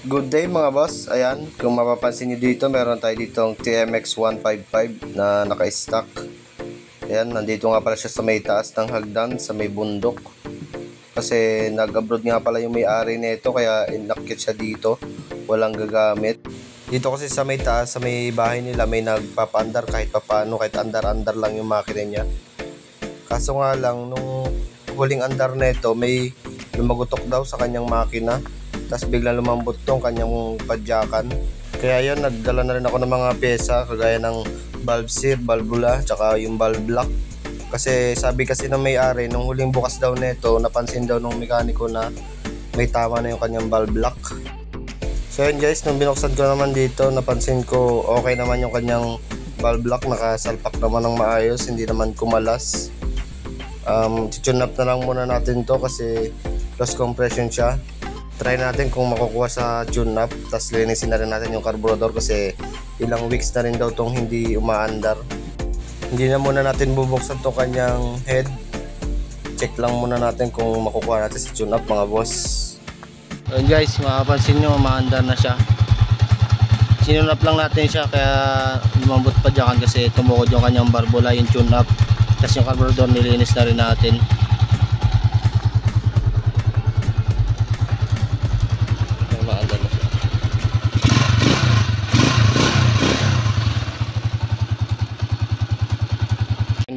Good day mga boss. Ayan, kung mapapansin nyo dito, meron tayo ditong TMX 155 na naka-stock. Ayan, nandito nga pala siya sa may taas ng hagdan, sa may bundok. Kasi nag-abroad nga pala yung may-ari nito, kaya inakit siya dito. Walang gagamit. Dito kasi sa may taas, sa may bahay nila, may nagpapaandar kahit papano, kahit andar-andar lang yung makina niya. Kaso nga lang, nung huling andar nito, may lumagutok daw sa kanyang makina. Tapos biglang lumambot tong kanyang padyakan. Kaya yun, nagdala na rin ako ng mga pyesa kagaya ng valve seat, valvula, tsaka yung valve block. Kasi sabi kasi ng may-ari, nung huling bukas daw nito, napansin daw ng mekaniko na may tama na yung kanyang valve block. So yun guys, nung binuksan ko naman dito, napansin ko okay naman yung kanyang valve block, nakasalpak naman ng maayos, hindi naman kumalas. Tune up na lang muna natin to kasi loss compression siya. Try natin kung makukuha sa tune up, tapos linisin na rin natin yung carburetor kasi ilang weeks na rin daw tong hindi umaandar. Hindi na muna natin bubuksan to kanyang head. Check lang muna natin kung makukuha natin sa tune up mga boss. Ayun guys, makapansin nyo umaandar na siya. Sinune up lang natin siya kaya lumambot pa dyan kasi tumukod yung kanyang barbula, yung tune up. Tapos yung carburetor nilinis na rin natin.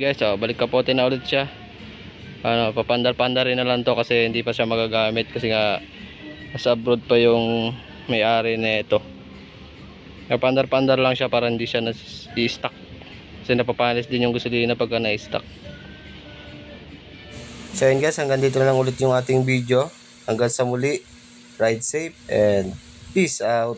Guys, balik kapote na ulit siya. Papandar-pandarin na lang to kasi hindi pa siya magagamit kasi nga nasa abroad pa yung may-ari na ito. Papandar-pandar lang siya para hindi siya na-stock. Kasi napapanis din yung gasolina pagka na-stock. So yun guys, hanggang dito na lang ulit yung ating video. Hanggang sa muli, ride safe and peace out.